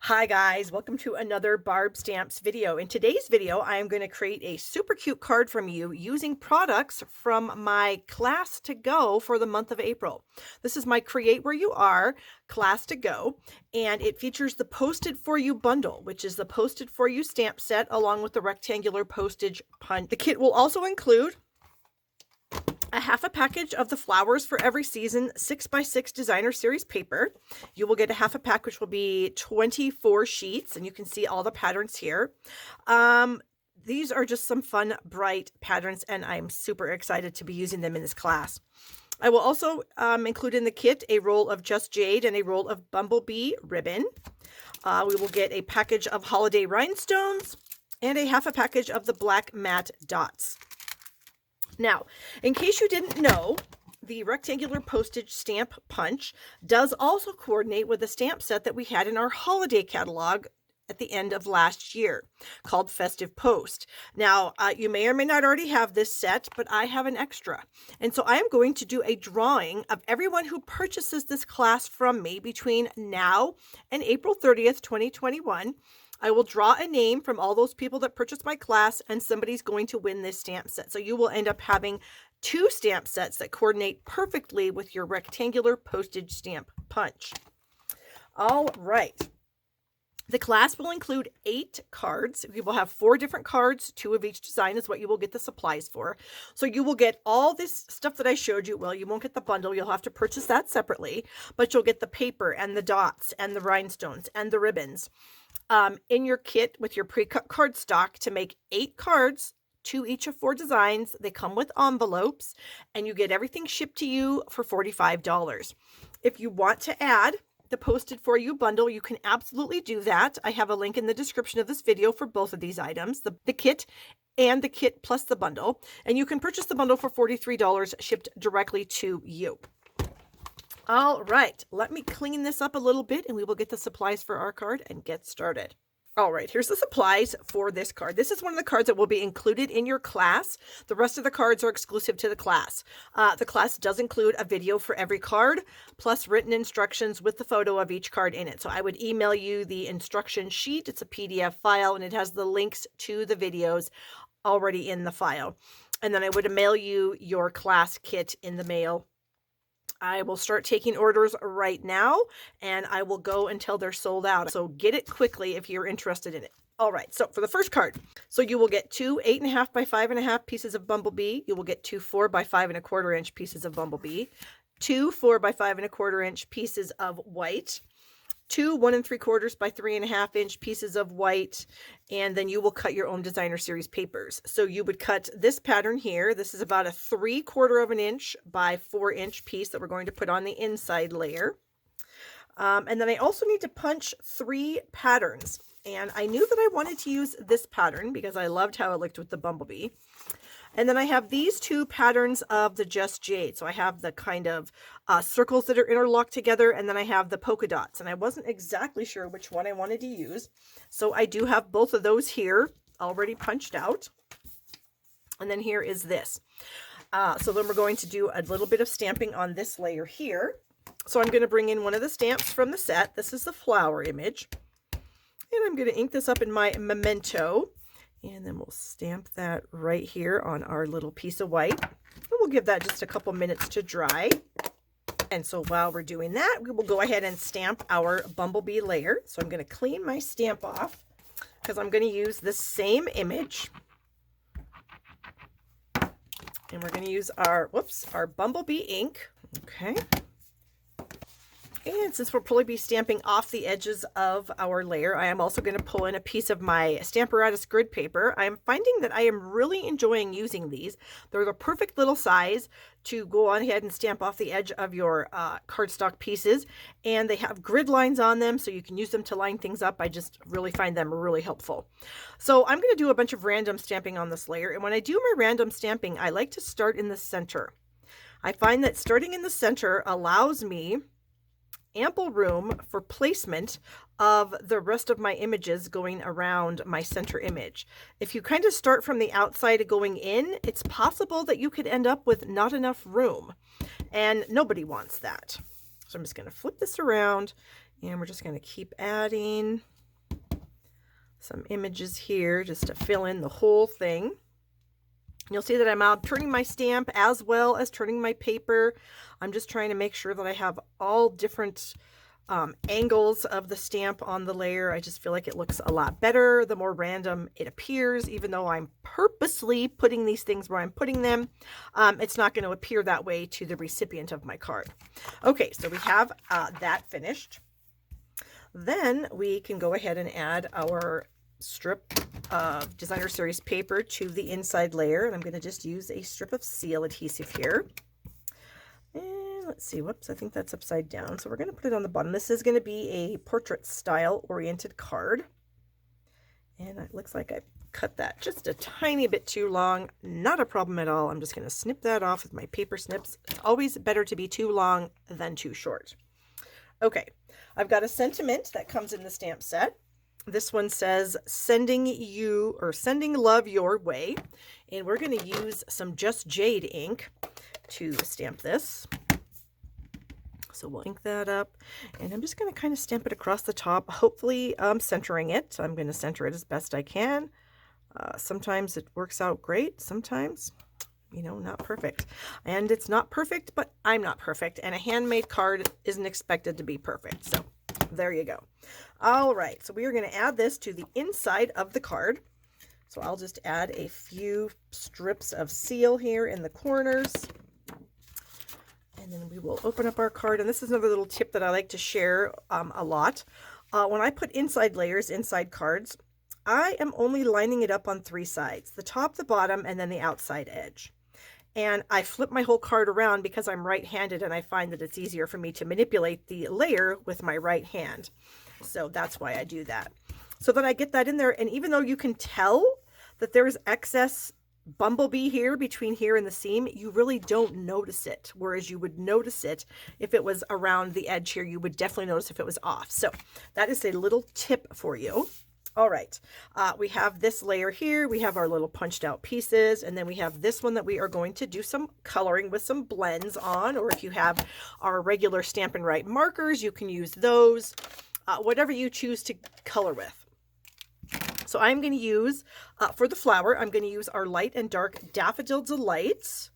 Hi guys, welcome to another Barb Stamps video. In today's video, I am going to create a super cute card from you using products from my class to go for the month of April. This is my Create Where You Are class to go, and it features the Posted For You bundle, which is the Posted For You stamp set along with the rectangular postage punch. The kit will also include a half a package of the Flowers for Every Season 6x6 designer series paper. You will get a half a pack, which will be 24 sheets, and you can see all the patterns here. These are just some fun, bright patterns, and I'm super excited to be using them in this class. I will also include in the kit a roll of Just Jade and a roll of Bumblebee ribbon. We will get a package of holiday rhinestones and a half a package of the black matte dots. Now, in case you didn't know, the rectangular postage stamp punch does also coordinate with the stamp set that we had in our holiday catalog at the end of last year called Festive Post. Now, you may or may not already have this set, but I have an extra. And so I am going to do a drawing of everyone who purchases this class from me between now and April 30th, 2021. I will draw a name from all those people that purchased my class, and somebody's going to win this stamp set. So you will end up having two stamp sets that coordinate perfectly with your rectangular postage stamp punch. All right. The class will include 8 cards. We will have 4 different cards. 2 of each design is what you will get the supplies for. So you will get all this stuff that I showed you. Well, you won't get the bundle. You'll have to purchase that separately, but you'll get the paper and the dots and the rhinestones and the ribbons in your kit with your pre-cut cardstock to make 8 cards, 2 each of 4 designs. They come with envelopes, and you get everything shipped to you for $45. If you want to add the Posted For You bundle, you can absolutely do that. I have a link in the description of this video for both of these items, the kit and the kit plus the bundle, and you can purchase the bundle for $43 shipped directly to you. All right, let me clean this up a little bit and we will get the supplies for our card and get started. All right, here's the supplies for this card. This is one of the cards that will be included in your class. The rest of the cards are exclusive to the class. The class does include a video for every card, plus written instructions with the photo of each card in it. So I would email you the instruction sheet. It's a PDF file, and it has the links to the videos already in the file. And then I would mail you your class kit in the mail. I will start taking orders right now, and I will go until they're sold out. So get it quickly if you're interested in it. All right, so for the first card, so you will get 2 8.5 by 5.5 pieces of Bumblebee. You will get 2 4 by 5.25 inch pieces of Bumblebee, 2 4 by 5.25 inch pieces of white, 2 1 3/4 by 3.5 inch pieces of white, and then you will cut your own designer series papers. So you would cut this pattern here. This is about a 3/4 inch by 4 inch piece that we're going to put on the inside layer. And then I also need to punch 3 patterns. And I knew that I wanted to use this pattern because I loved how it looked with the Bumblebee. And then I have these 2 patterns of the Just Jade. So I have the kind of circles that are interlocked together, and then I have the polka dots. And I wasn't exactly sure which one I wanted to use. So I do have both of those here already punched out. And then here is this. So then we're going to do a little bit of stamping on this layer here. So I'm going to bring in one of the stamps from the set. This is the flower image. And I'm going to ink this up in my Memento. And then we'll stamp that right here on our little piece of white. And we'll give that just a couple minutes to dry. And so while we're doing that, we will go ahead and stamp our Bumblebee layer. So I'm going to clean my stamp off because I'm going to use the same image. And we're going to use our Bumblebee ink. Okay. And since we'll probably be stamping off the edges of our layer, I am also going to pull in a piece of my Stamparatus grid paper. I am finding that I am really enjoying using these. They're the perfect little size to go on ahead and stamp off the edge of your cardstock pieces. And they have grid lines on them, so you can use them to line things up. I just really find them really helpful. So I'm going to do a bunch of random stamping on this layer. And when I do my random stamping, I like to start in the center. I find that starting in the center allows me ample room for placement of the rest of my images going around my center image. If you kind of start from the outside going in, it's possible that you could end up with not enough room, and nobody wants that. So I'm just going to flip this around, and we're just going to keep adding some images here just to fill in the whole thing. You'll see that I'm turning my stamp as well as turning my paper. I'm just trying to make sure that I have all different angles of the stamp on the layer. I just feel like it looks a lot better the more random it appears, even though I'm purposely putting these things where I'm putting them. It's not going to appear that way to the recipient of my card. Okay, so we have that finished. Then we can go ahead and add our strip of Designer Series paper to the inside layer, and I'm going to just use a strip of seal adhesive here. And let's see, whoops, I think that's upside down. So we're going to put it on the bottom. This is going to be a portrait style oriented card. And it looks like I cut that just a tiny bit too long. Not a problem at all. I'm just going to snip that off with my paper snips. It's always better to be too long than too short. Okay, I've got a sentiment that comes in the stamp set. This one says, sending love your way. And we're going to use some Just Jade ink to stamp this. So we'll ink that up, and I'm just going to kind of stamp it across the top, hopefully centering it. I'm going to center it as best I can. Sometimes it works out great, sometimes, you know, not perfect. And it's not perfect, but I'm not perfect, and a handmade card isn't expected to be perfect. So there you go. All right, so we are going to add this to the inside of the card. So I'll just add a few strips of seal here in the corners. And then we will open up our card. And this is another little tip that I like to share a lot. When I put inside layers, inside cards, I am only lining it up on 3 sides, the top, the bottom, and then the outside edge. And I flip my whole card around because I'm right-handed, and I find that it's easier for me to manipulate the layer with my right hand. So that's why I do that. So that I get that in there. And even though you can tell that there's excess bumblebee here between here and the seam, you really don't notice it, whereas you would notice it if it was around the edge here. You would definitely notice if it was off. So that is a little tip for you. All right, we have this layer here, we have our little punched out pieces, and then we have this one that we are going to do some coloring with some blends on, or if you have our regular Stampin' Write markers, you can use those, whatever you choose to color with. So I'm going to use, for the flower, I'm going to use our light and dark Daffodil Delights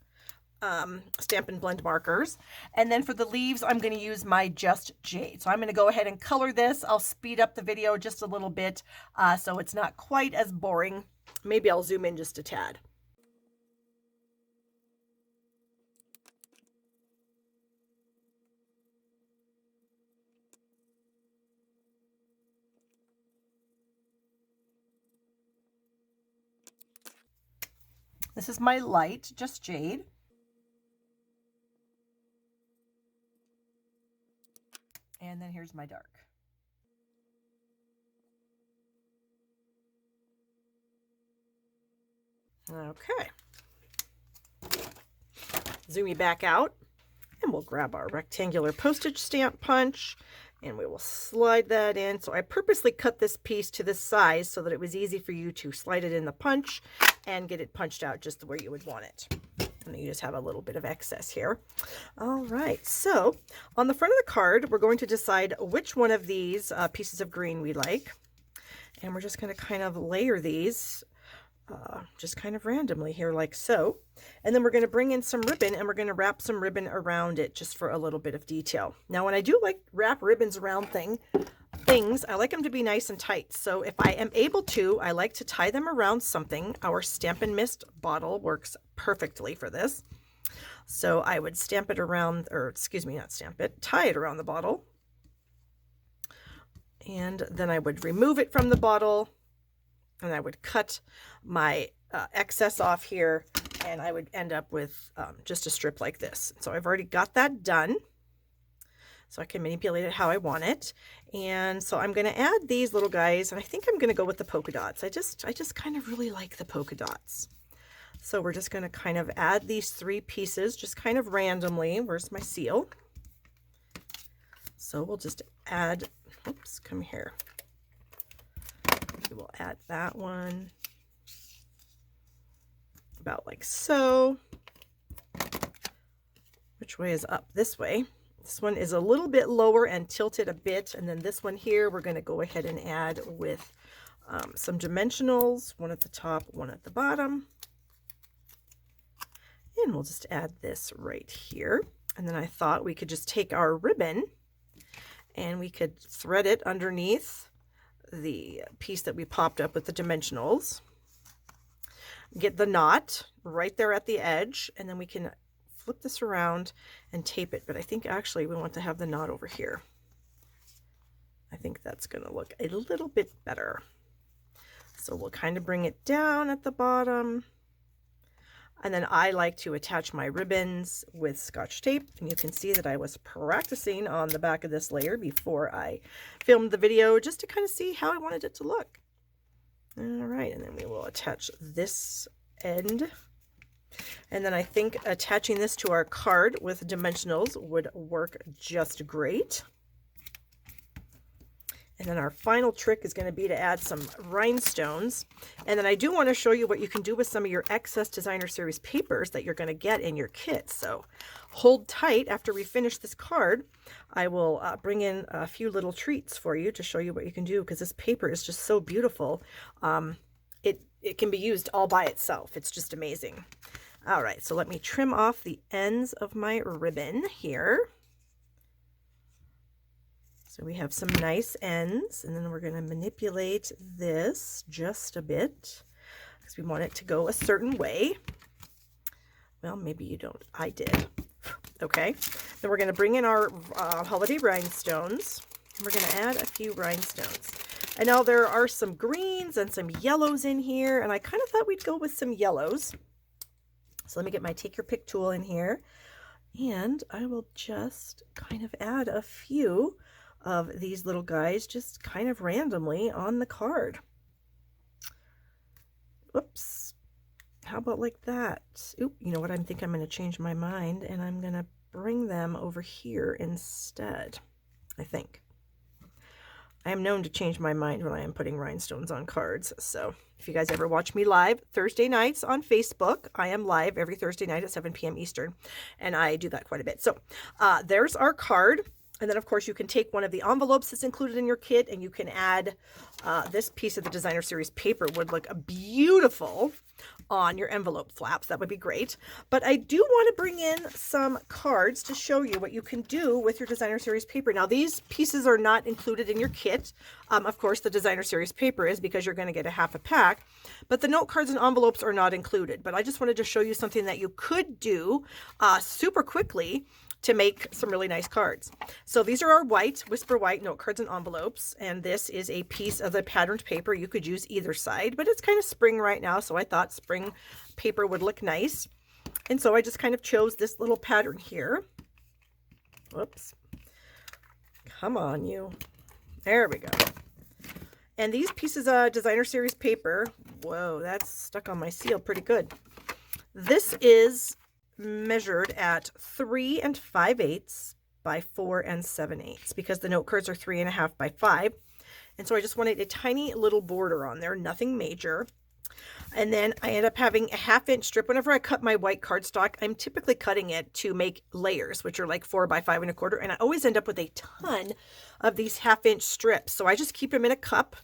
Stampin' Blend markers. And then for the leaves, I'm going to use my Just Jade. So I'm going to go ahead and color this. I'll speed up the video just a little bit so it's not quite as boring. Maybe I'll zoom in just a tad. This is my light, Just Jade. And then here's my dark. Okay. Zoom you back out, and we'll grab our rectangular postage stamp punch, and we will slide that in. So I purposely cut this piece to this size so that it was easy for you to slide it in the punch and get it punched out just the way you would want it. And you just have a little bit of excess here. All right, so on the front of the card, we're going to decide which one of these pieces of green we like. And we're just going to kind of layer these just kind of randomly here like so. And then we're going to bring in some ribbon, and we're going to wrap some ribbon around it just for a little bit of detail. Now, when I do like wrap ribbons around things, I like them to be nice and tight. So if I am able to, I like to tie them around something. Our Stampin' Mist bottle works perfectly for this. So I would stamp it around, or excuse me, not stamp it, tie it around the bottle. And then I would remove it from the bottle, and I would cut my excess off here, and I would end up with just a strip like this. So I've already got that done, so I can manipulate it how I want it. And so I'm going to add these little guys, and I think I'm going to go with the polka dots. I just kind of really like the polka dots. So we're just going to kind of add these 3 pieces just kind of randomly. Where's my seal? So we'll just add, oops, come here. We will add that one about like so. Which way is up? This way. This one is a little bit lower and tilted a bit, and then this one here we're going to go ahead and add with some dimensionals, one at the top, one at the bottom. And we'll just add this right here. And then I thought we could just take our ribbon and we could thread it underneath the piece that we popped up with the dimensionals. Get the knot right there at the edge, and then we can flip this around and tape it. But I think actually we want to have the knot over here. I think that's going to look a little bit better. So we'll kind of bring it down at the bottom. And then I like to attach my ribbons with Scotch tape. And you can see that I was practicing on the back of this layer before I filmed the video, just to kind of see how I wanted it to look. All right, and then we will attach this end. And then I think attaching this to our card with dimensionals would work just great. And then our final trick is going to be to add some rhinestones. And then I do want to show you what you can do with some of your excess designer series papers that you're going to get in your kit. So hold tight. After we finish this card, I will bring in a few little treats for you to show you what you can do, because this paper is just so beautiful. It can be used all by itself. It's just amazing. All right, so let me trim off the ends of my ribbon here. So we have some nice ends, and then we're going to manipulate this just a bit because we want it to go a certain way. Well, maybe you don't. I did. Okay. Then we're going to bring in our holiday rhinestones. We're going to add a few rhinestones. And now there are some greens and some yellows in here, and I kind of thought we'd go with some yellows. So let me get my take your pick tool in here, and I will just kind of add a few of these little guys just kind of randomly on the card. Whoops. How about like that? Oop, you know what? I think I'm going to change my mind, and I'm going to bring them over here instead, I think. I am known to change my mind when I am putting rhinestones on cards. So if you guys ever watch me live Thursday nights on Facebook, I am live every Thursday night at 7 p.m. Eastern, and I do that quite a bit. So there's our card. And then, of course, you can take one of the envelopes that's included in your kit, and you can add this piece of the designer series paper would look beautiful on your envelope flaps. That would be great. But I do want to bring in some cards to show you what you can do with your designer series paper. Now, these pieces are not included in your kit. Of course, the designer series paper is, because you're going to get a half a pack. But the note cards and envelopes are not included. But I just wanted to show you something that you could do super quickly to make some really nice cards. So these are our white, Whisper White note cards and envelopes, and this is a piece of the patterned paper. You could use either side, but it's kind of spring right now, so I thought spring paper would look nice. And so I just kind of chose this little pattern here. Whoops. Come on, you. There we go. And these pieces of designer series paper, whoa, that's stuck on my seal pretty good. This is measured at 3 5/8 by 4 7/8 because the note cards are 3.5 by 5. And so I just wanted a tiny little border on there, nothing major. And then I end up having a 1/2 inch strip. Whenever I cut my white cardstock, I'm typically cutting it to make layers, which are like 4 by 5 1/4. And I always end up with a ton of these 1/2 inch strips. So I just keep them in a cup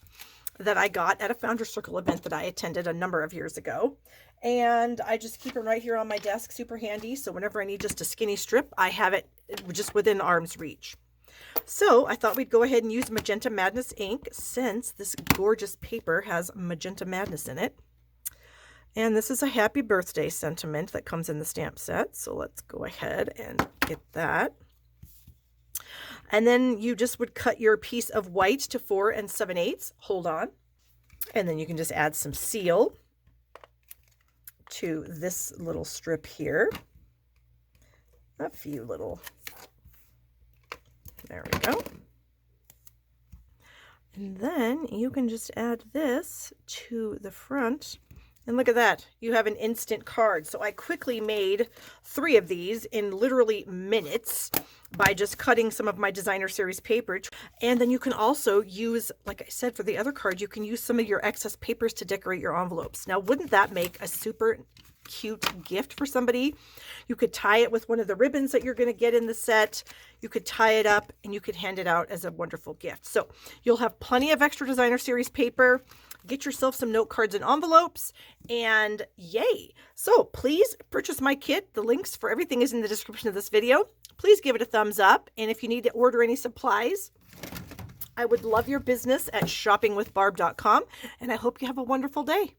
that I got at a Founders Circle event that I attended a number of years ago. And I just keep them right here on my desk, super handy. So whenever I need just a skinny strip, I have it just within arm's reach. So I thought we'd go ahead and use Magenta Madness ink, since this gorgeous paper has Magenta Madness in it. And this is a happy birthday sentiment that comes in the stamp set. So let's go ahead and get that. And then you just would cut your piece of white to 4 7/8. Hold on. And then you can just add some seal to this little strip here. A few little. There we go. And then you can just add this to the front. And look at that, you have an instant card. So I quickly made 3 of these in literally minutes by just cutting some of my designer series paper. And then you can also use, like I said, for the other card, you can use some of your excess papers to decorate your envelopes. Now, wouldn't that make a super cute gift for somebody? You could tie it with one of the ribbons that you're going to get in the set. You could tie it up and you could hand it out as a wonderful gift. So you'll have plenty of extra designer series paper, get yourself some note cards and envelopes, and yay. So please purchase my kit. The links for everything is in the description of this video. Please give it a thumbs up. And if you need to order any supplies, I would love your business at shoppingwithbarb.com. And I hope you have a wonderful day.